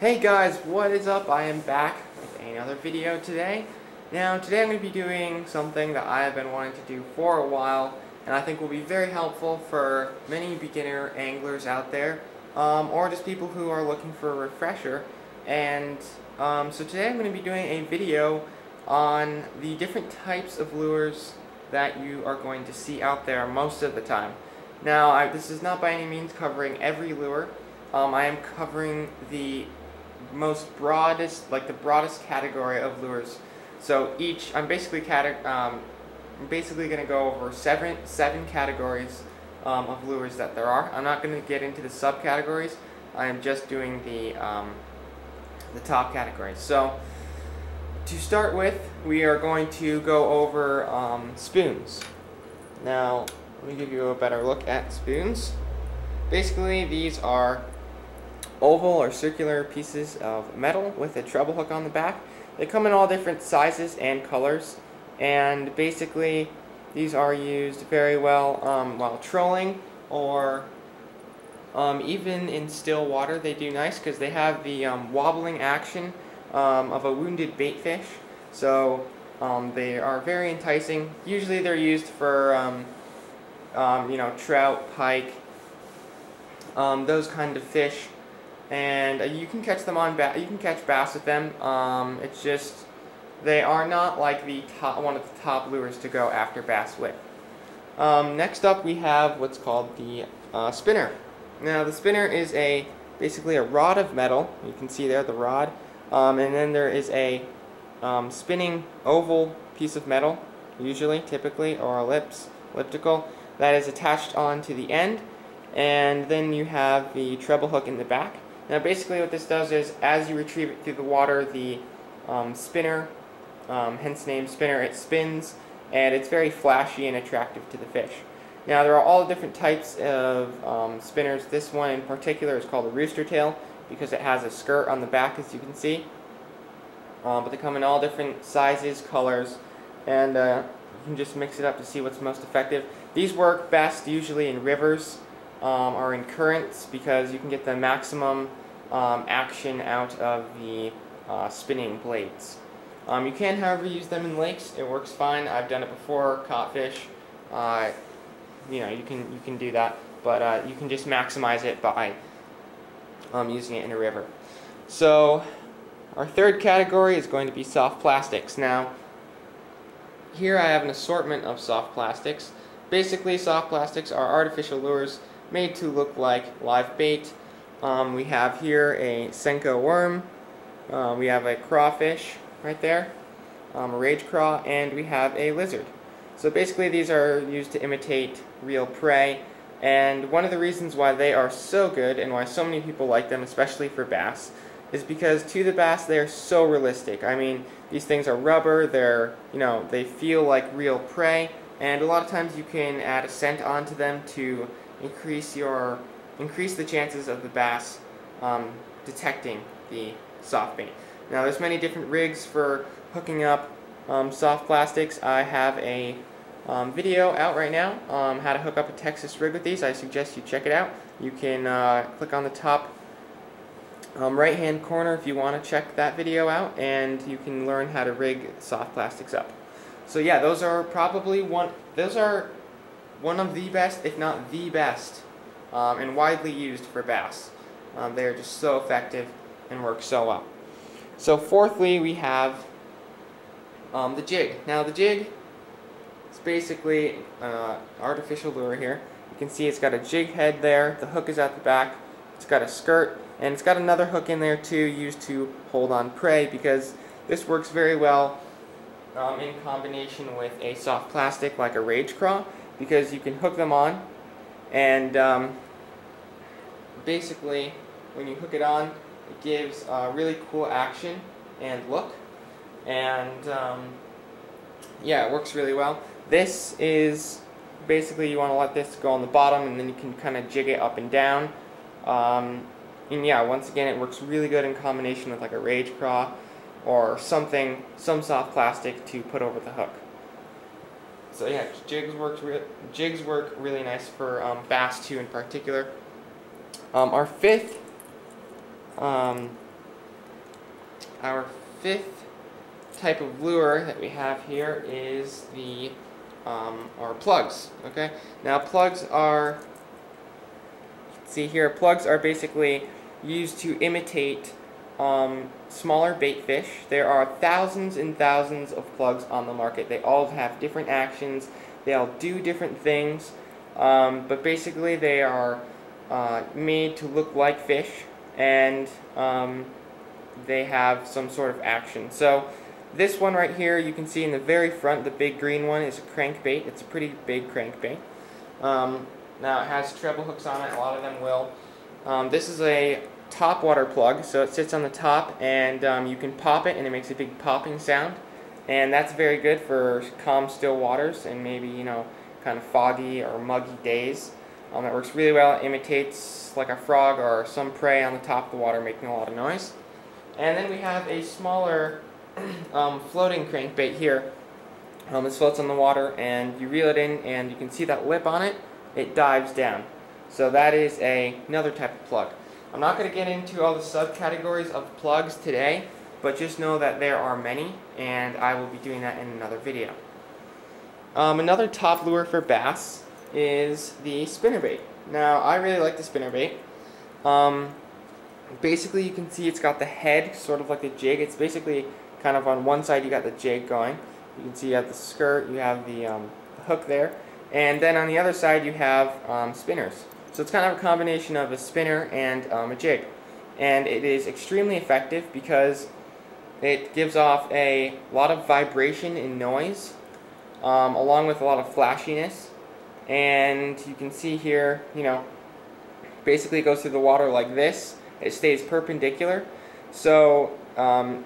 Hey guys, what is up? I am back with another video today. Now, today I'm going to be doing something that I have been wanting to do for a while, and I think will be very helpful for many beginner anglers out there, or just people who are looking for a refresher. And so today I'm going to be doing a video on the different types of lures that you are going to see out there most of the time. Now, this is not by any means covering every lure. I am covering the broadest category of lures. So I'm basically going to go over seven categories of lures that there are. I'm not going to get into the subcategories. I am just doing the top categories. So to start with, we are going to go over spoons. Now, let me give you a better look at spoons. Basically, these are oval or circular pieces of metal with a treble hook on the back. They come in all different sizes and colors, and basically these are used very well while trolling, or even in still water. They do nice because they have the wobbling action of a wounded bait fish. So they are very enticing. Usually they're used for trout, pike, those kind of fish, and you can catch them on you can catch bass with them. It's just they are not like one of the top lures to go after bass with. Next up, we have what's called the spinner. Now, the spinner is basically a rod of metal. You can see there the rod, and then there is a spinning oval piece of metal, typically, or elliptical, that is attached onto the end, and then you have the treble hook in the back. Now, basically what this does is, as you retrieve it through the water, the spinner, hence name spinner, it spins, and it's very flashy and attractive to the fish. Now, there are all different types of spinners. This one in particular is called a rooster tail because it has a skirt on the back, as you can see. But they come in all different sizes, colors, and you can just mix it up to see what's most effective. These work best usually in rivers or in currents because you can get the maximum action out of the spinning blades. You can, however, use them in lakes. It works fine. I've done it before. Caught fish. You can do that, but you can just maximize it by using it in a river. So our third category is going to be soft plastics. Now, here I have an assortment of soft plastics. Basically, soft plastics are artificial lures made to look like live bait. We have here a Senko worm, we have a crawfish right there, a rage craw, and we have a lizard. So basically these are used to imitate real prey, and one of the reasons why they are so good and why so many people like them, especially for bass, is because to the bass they are so realistic. I mean, these things are rubber, they feel like real prey, and a lot of times you can add a scent onto them to increase the chances of the bass detecting the soft bait. Now, there's many different rigs for hooking up soft plastics. I have a video out right now how to hook up a Texas rig with these. I suggest you check it out. You can click on the top right hand corner if you want to check that video out, and you can learn how to rig soft plastics up. So yeah, those are one of the best, if not the best, and widely used for bass. They are just so effective and work so well. So fourthly, we have the jig. Now, the jig is basically an artificial lure here. You can see it's got a jig head there, the hook is at the back, it's got a skirt, and it's got another hook in there too, used to hold on prey, because this works very well in combination with a soft plastic like a rage craw, because you can hook them on, and basically when you hook it on, it gives a really cool action and look, and yeah, it works really well. This is basically, you want to let this go on the bottom, and then you can kind of jig it up and down, and yeah, once again, it works really good in combination with like a rage craw or some soft plastic to put over the hook. So yeah, jigs work really nice for bass too in particular. Our fifth our fifth type of lure that we have here is the our plugs. Okay, now plugs are, see here, plugs are basically used to imitate smaller bait fish. There are thousands and thousands of plugs on the market. They all have different actions. They all do different things, but basically they are made to look like fish, and they have some sort of action. So this one right here, you can see in the very front, the big green one is a crankbait. It's a pretty big crankbait. Now it has treble hooks on it. A lot of them will. This is a top water plug, so it sits on the top, and you can pop it and it makes a big popping sound, and that's very good for calm, still waters and maybe, you know, kind of foggy or muggy days. It works really well. It imitates like a frog or some prey on the top of the water making a lot of noise. And then we have a smaller floating crankbait here. This floats on the water, and you reel it in, and you can see that lip on it. It dives down. So that is another type of plug. I'm not going to get into all the subcategories of plugs today, but just know that there are many, and I will be doing that in another video. Another top lure for bass is the spinnerbait. Now, I really like the spinnerbait. Basically, you can see it's got the head, sort of like the jig. It's basically kind of on one side you got the jig going. You can see you have the skirt, you have the hook there, and then on the other side you have spinners. So it's kind of a combination of a spinner and a jig. And it is extremely effective because it gives off a lot of vibration and noise, along with a lot of flashiness. And you can see here, you know, basically it goes through the water like this. It stays perpendicular. So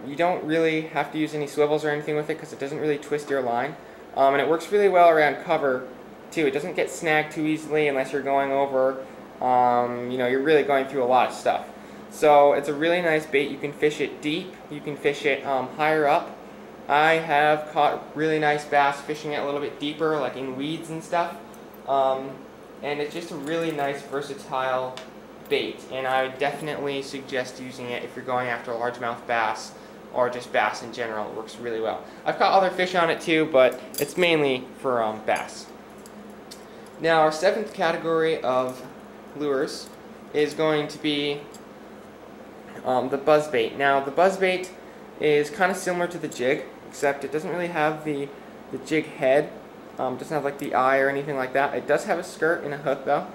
you don't really have to use any swivels or anything with it because it doesn't really twist your line. And it works really well around cover too. It doesn't get snagged too easily unless you're going over, you know, you're really going through a lot of stuff. So it's a really nice bait. You can fish it deep. You can fish it higher up. I have caught really nice bass fishing it a little bit deeper, like in weeds and stuff. And it's just a really nice, versatile bait, and I would definitely suggest using it if you're going after a largemouth bass or just bass in general. It works really well. I've caught other fish on it too, but it's mainly for bass. Now, our seventh category of lures is going to be the buzzbait. Now, the buzzbait is kind of similar to the jig, except it doesn't really have the jig head. It doesn't have like the eye or anything like that. It does have a skirt and a hook though.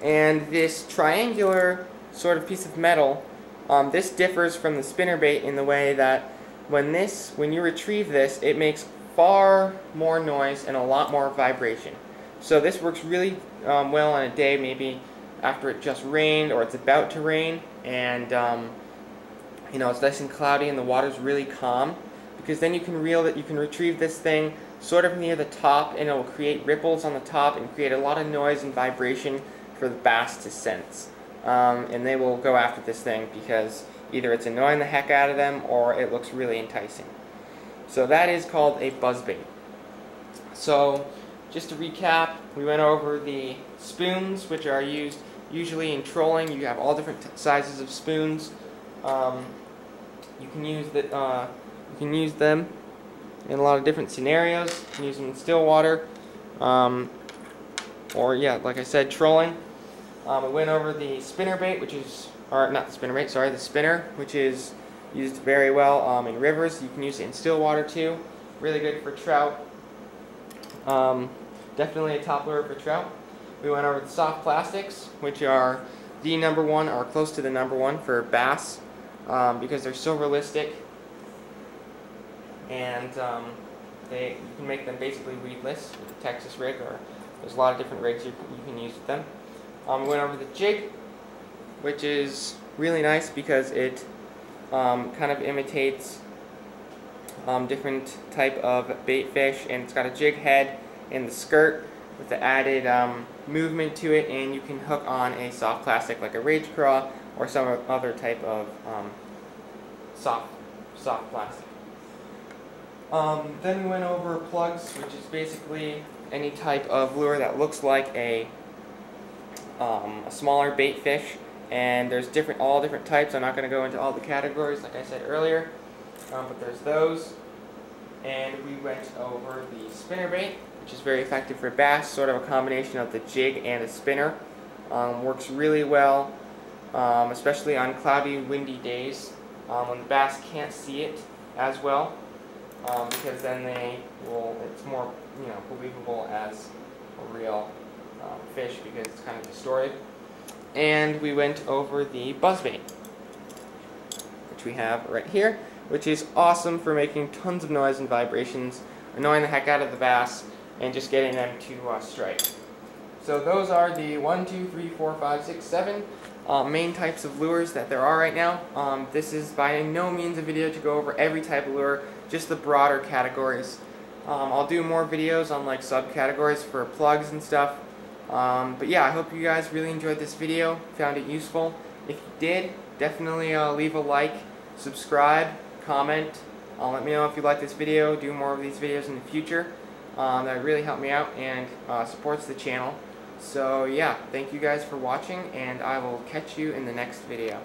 And this triangular sort of piece of metal, this differs from the spinnerbait in the way that when you retrieve this, it makes far more noise and a lot more vibration. So this works really well on a day maybe after it just rained or it's about to rain, and you know, it's nice and cloudy and the water's really calm, because then you can retrieve this thing sort of near the top, and it will create ripples on the top and create a lot of noise and vibration for the bass to sense. And they will go after this thing because either it's annoying the heck out of them or it looks really enticing. So that is called a buzzbait. So just to recap, we went over the spoons, which are used usually in trolling. You have all different sizes of spoons. You can use them in a lot of different scenarios. You can use them in still water, or yeah, like I said, trolling. We went over the spinnerbait, which is, or not the spinnerbait, sorry, the spinner, which is used very well in rivers. You can use it in still water too. Really good for trout. Definitely a top lure for trout. We went over the soft plastics, which are the number one, or close to the number one for bass, because they're so realistic, and you can make them basically weedless with the Texas rig, or there's a lot of different rigs you can use with them. We went over the jig, which is really nice because it kind of imitates different type of bait fish, and it's got a jig head and the skirt with the added movement to it, and you can hook on a soft plastic like a rage craw or some other type of soft plastic. Then we went over plugs, which is basically any type of lure that looks like a smaller bait fish And there's all different types. I'm not going to go into all the categories like I said earlier, but there's those. And we went over the spinnerbait, which is very effective for bass, sort of a combination of the jig and a spinner. Works really well, especially on cloudy, windy days when the bass can't see it as well, because then it's more believable as a real fish because it's kind of distorted. And we went over the buzzbait, which we have right here, which is awesome for making tons of noise and vibrations, annoying the heck out of the bass, and just getting them to strike. So those are the 1, 2, 3, 4, 5, 6, 7 main types of lures that there are right now. This is by no means a video to go over every type of lure, just the broader categories. I'll do more videos on like subcategories for plugs and stuff. But yeah, I hope you guys really enjoyed this video, found it useful. If you did, definitely leave a like, subscribe, comment. Let me know if you like this video, do more of these videos in the future. That would really help me out and supports the channel. So yeah, thank you guys for watching, and I will catch you in the next video.